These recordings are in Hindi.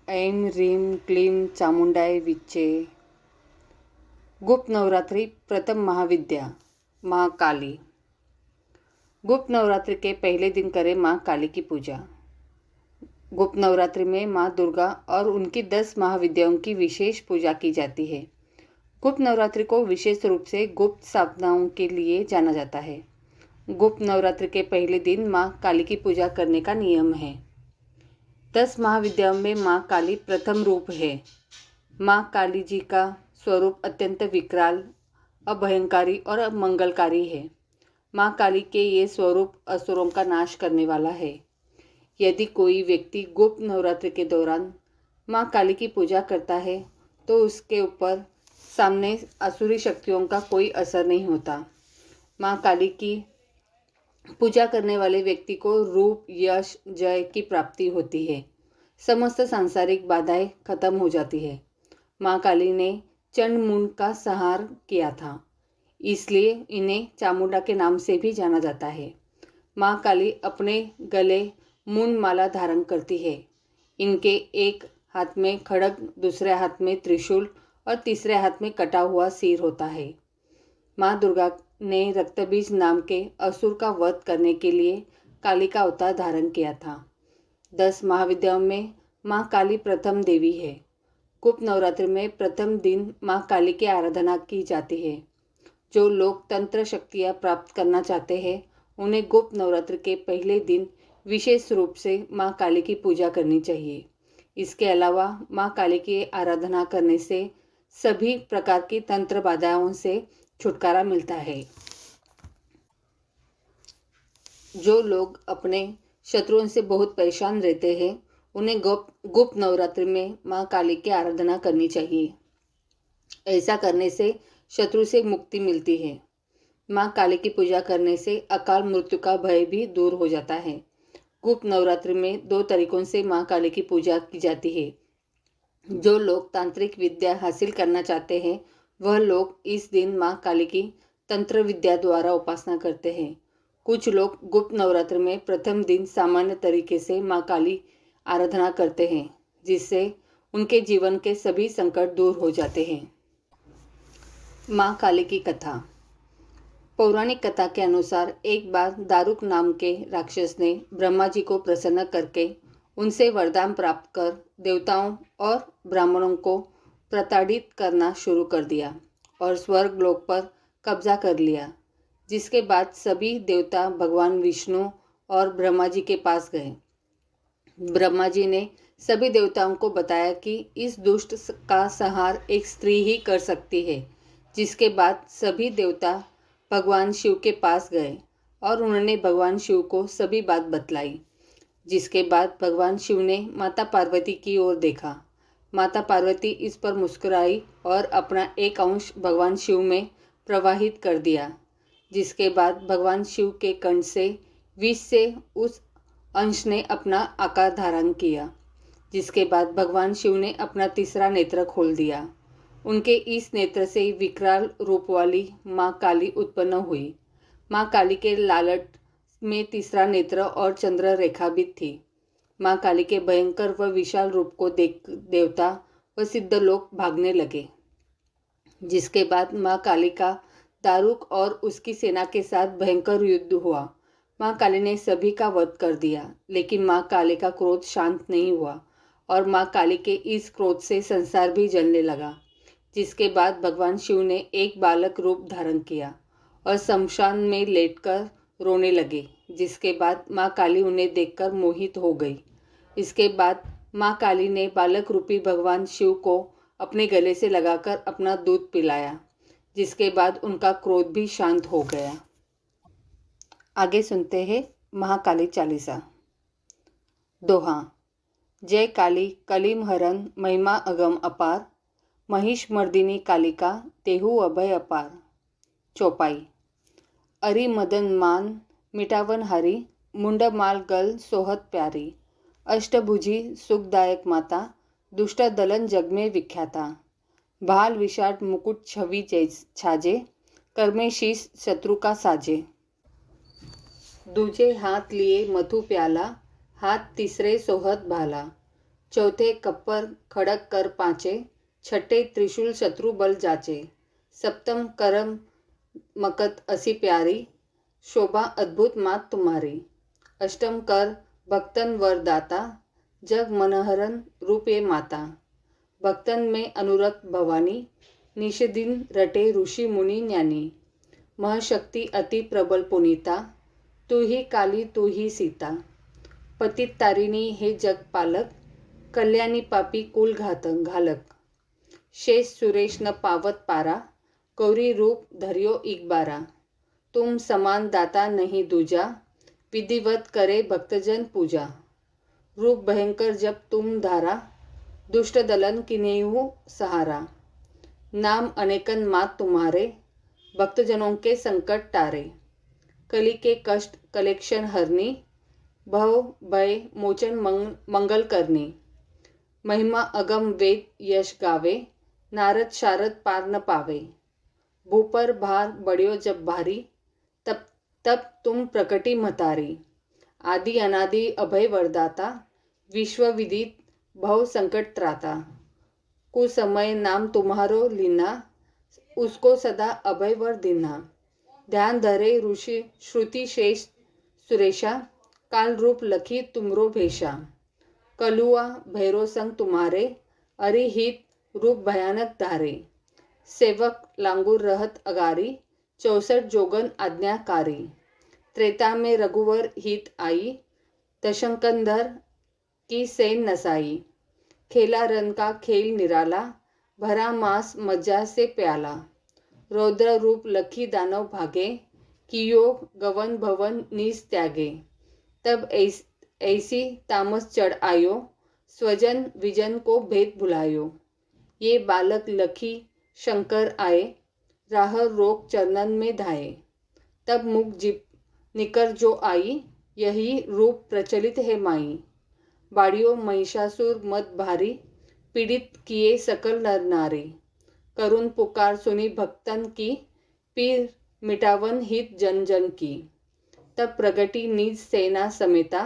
ऐं ह्रीं क्लीं चामुंडाय विच्चे। गुप्त नवरात्रि प्रथम महाविद्या माँ काली। गुप्त नवरात्रि के पहले दिन करें माँ काली की पूजा। गुप्त नवरात्रि में माँ दुर्गा और उनकी 10 महाविद्याओं की विशेष पूजा की जाती है। गुप्त नवरात्रि को विशेष रूप से गुप्त साधनाओं के लिए जाना जाता है। गुप्त नवरात्रि के पहले दिन माँ काली की पूजा करने का नियम है। 10 महाविद्याओं में माँ काली प्रथम रूप है। माँ काली जी का स्वरूप अत्यंत विकराल, अभयंकारी और मंगलकारी है। माँ काली के ये स्वरूप असुरों का नाश करने वाला है। यदि कोई व्यक्ति गुप्त नवरात्रि के दौरान माँ काली की पूजा करता है तो उसके ऊपर सामने असुरी शक्तियों का कोई असर नहीं होता। माँ काली की पूजा करने वाले व्यक्ति को रूप, यश, जय की प्राप्ति होती है। समस्त सांसारिक बाधाएं खत्म हो जाती है। माँ काली ने चंड-मुंड का संहार किया था, इसलिए इन्हें चामुंडा के नाम से भी जाना जाता है। माँ काली अपने गले मुंड माला धारण करती है। इनके एक हाथ में खड्ग, दूसरे हाथ में त्रिशूल और तीसरे हाथ में कटा हुआ सिर होता है। माँ दुर्गा ने रक्तबीज नाम के असुर का वध करने के लिए काली का अवतार धारण किया था। 10 महाविद्याओं में माँ काली प्रथम देवी है। गुप्त नवरात्रि में प्रथम दिन माँ काली की आराधना की जाती है। जो लोग तंत्र शक्तियाँ प्राप्त करना चाहते हैं उन्हें गुप्त नवरात्रि के पहले दिन विशेष रूप से माँ काली की पूजा करनी चाहिए। इसके अलावा माँ काली की आराधना करने से सभी प्रकार की तंत्र बाधाओं से छुटकारा मिलता है। जो लोग अपने शत्रुओं से बहुत परेशान रहते हैं उन्हें गुप्त नवरात्रि में माँ काली की आराधना करनी चाहिए। ऐसा करने से शत्रु से मुक्ति मिलती है। माँ काली की पूजा करने से अकाल मृत्यु का भय भी दूर हो जाता है। गुप्त नवरात्रि में 2 तरीकों से माँ काली की पूजा की जाती है। जो लोग तांत्रिक विद्या हासिल करना चाहते हैं वह लोग इस दिन माँ काली की तंत्र विद्या द्वारा उपासना करते हैं। कुछ लोग गुप्त नवरात्रि में प्रथम दिन सामान्य तरीके से माँ काली आराधना करते हैं, जिससे उनके जीवन के सभी संकट दूर हो जाते हैं। माँ काली की कथा। पौराणिक कथा के अनुसार एक बार दारुक नाम के राक्षस ने ब्रह्मा जी को प्रसन्न करके उनसे वरदान प्राप्त कर देवताओं और ब्राह्मणों को प्रताड़ित करना शुरू कर दिया और स्वर्ग लोक पर कब्जा कर लिया। जिसके बाद सभी देवता भगवान विष्णु और ब्रह्मा जी के पास गए। ब्रह्मा जी ने सभी देवताओं को बताया कि इस दुष्ट का संहार एक स्त्री ही कर सकती है। जिसके बाद सभी देवता भगवान शिव के पास गए और उन्होंने भगवान शिव को सभी बात बतलाई। जिसके बाद भगवान शिव ने माता पार्वती की ओर देखा। माता पार्वती इस पर मुस्कुराई और अपना एक अंश भगवान शिव में प्रवाहित कर दिया। जिसके बाद भगवान शिव के कंठ से विष से उस अंश ने अपना आकार धारण किया। जिसके बाद भगवान शिव ने अपना तीसरा नेत्र खोल दिया। उनके इस नेत्र से विकराल रूप वाली माँ काली उत्पन्न हुई। माँ काली के लालट में तीसरा नेत्र और चंद्र रेखा भी थी। माँ काली के भयंकर व विशाल रूप को देख देवता व सिद्ध लोग भागने लगे। जिसके बाद माँ काली का दारुक और उसकी सेना के साथ भयंकर युद्ध हुआ। माँ काली ने सभी का वध कर दिया, लेकिन माँ काली का क्रोध शांत नहीं हुआ और माँ काली के इस क्रोध से संसार भी जलने लगा। जिसके बाद भगवान शिव ने एक बालक रूप धारण किया और शमशान में लेटकर रोने लगे। जिसके बाद माँ काली उन्हें देखकर मोहित हो गई। इसके बाद माँ काली ने बालक रूपी भगवान शिव को अपने गले से लगाकर अपना दूध पिलाया। जिसके बाद उनका क्रोध भी शांत हो गया। आगे सुनते हैं महाकाली चालीसा। दोहा। जय काली कलीम हरन महिमा अगम अपार, महिष मर्दिनी कालिका तेहु अभय अपार। चौपाई। अरि मदन मान मिटावन हरी, मुंड माल गल सोहत प्यारी। अष्टभुजी सुखदायक माता, दुष्ट दलन जग में विख्याता। भाल विषाट मुकुट छवि छाजे, कर्मे शीश शत्रु का साजे। दूजे हाथ लिए मधु प्याला, हाथ तीसरे सोहत भाला। चौथे कप्पर खड़क कर पाँचे, छठे त्रिशूल शत्रु बल जाचे, सप्तम करम मकत असी प्यारी, शोभा अद्भुत मात तुम्हारी, अष्टम कर भक्तन वरदाता, जग मनहरन रूप ये माता, भक्तन में अनुरक्त भवानी, निश दिन रटे ऋषि मुनि ज्ञानी, महशक्ति अति प्रबल पुनीता, तू ही काली तू ही सीता, पतित तारिणी हे जग पालक, कल्याणी पापी कुल घालक, शेष सुरेश न पावत पारा, गौरी रूप धरियो एक बारा, तुम समान दाता नहीं दूजा, विधिवत करे भक्तजन पूजा, रूप भयंकर जब तुम धारा, दुष्ट दलन किन्हेहु सहारा, नाम अनेकन मात तुम्हारे, भक्तजनों के संकट टारे, कली के कष्ट कलेक्शन हरनी, भव भय मोचन मंगल करनी, महिमा अगम वेद यश गावे, नारद शारद पार न पावे, भूपर भार बढ़ियो जब भारी, तब तुम प्रकटी मतारी, आदि अनादि अभय वरदाता, विश्व विदित भव संकट त्राता, कुसमय नाम तुम्हारो लीना, उसको सदा अभय वर दीना, ध्यान धरे ऋषि श्रुति शेष सुरेशा, काल रूप लखी तुमरो भेषा, कलुआ भैरो संग तुम्हारे, अरिहित रूप भयानक धारे, सेवक लांगुर रहत अगारी, 64 जोगन आज्ञाकारी, त्रेता में रघुवर हित आई, दशंकंधर की सेन नसाई, खेला रन का खेल निराला, भरा मास मज्जा से प्याला, रौद्र रूप लखी दानव भागे, कियो गवन भवन निज त्यागे, तब ऐसी तामस चढ़ आयो, स्वजन विजन को भेद भुलायो, ये बालक लखी शंकर आए, राह रोक चरणन में धाये, तब मुख जिप निकर जो आई, यही रूप प्रचलित है माई, बाड़ियों महिषासुर मद भारी, पीड़ित किए सकल नर नारी, करुण पुकार सुनी भक्तन की, पीर मिटावन हित जन जन की, तब प्रगटी निज सेना समेता,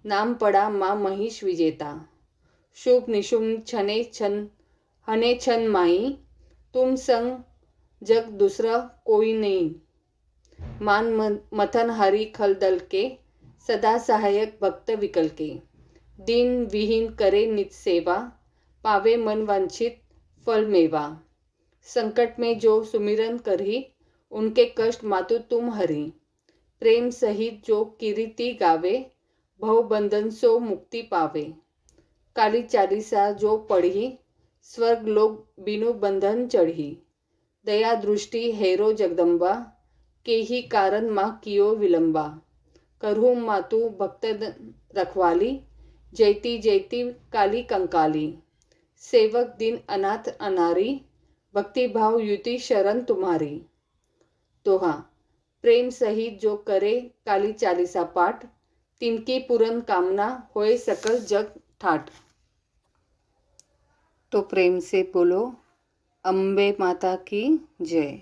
नाम पड़ा माँ महिष विजेता, शुभ निशुम छने छन हने छन माई, तुम संग जग दूसरा कोई नहीं, मान मथन हरि खल दल के, सदा सहायक भक्त विकल के, दीन विहीन करे नित सेवा, पावे मन वांछित फल मेवा, संकट में जो सुमिरन करही, उनके कष्ट मातु तुम हरि, प्रेम सहित जो कीर्ति गावे, भव बंधन सो मुक्ति पावे, काली चालीसा जो पढ़ी, स्वर्ग लोक बिनु बंधन चढ़ी, दया दृष्टि हेरो जगदम्बा, के ही कारण माँ कियो विलंबा, करहु मातु भक्त रखवाली, जयती जयती काली कंकाली, सेवक दिन अनाथ अनारी, भक्ति भाव युति शरण तुम्हारी, दोहा, प्रेम सहित जो करे काली चालीसा पाठ, तिनकी पूरन कामना होए सकल जग ठाठ। तो प्रेम से बोलो अम्बे माता की जय,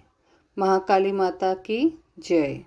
महाकाली माता की जय।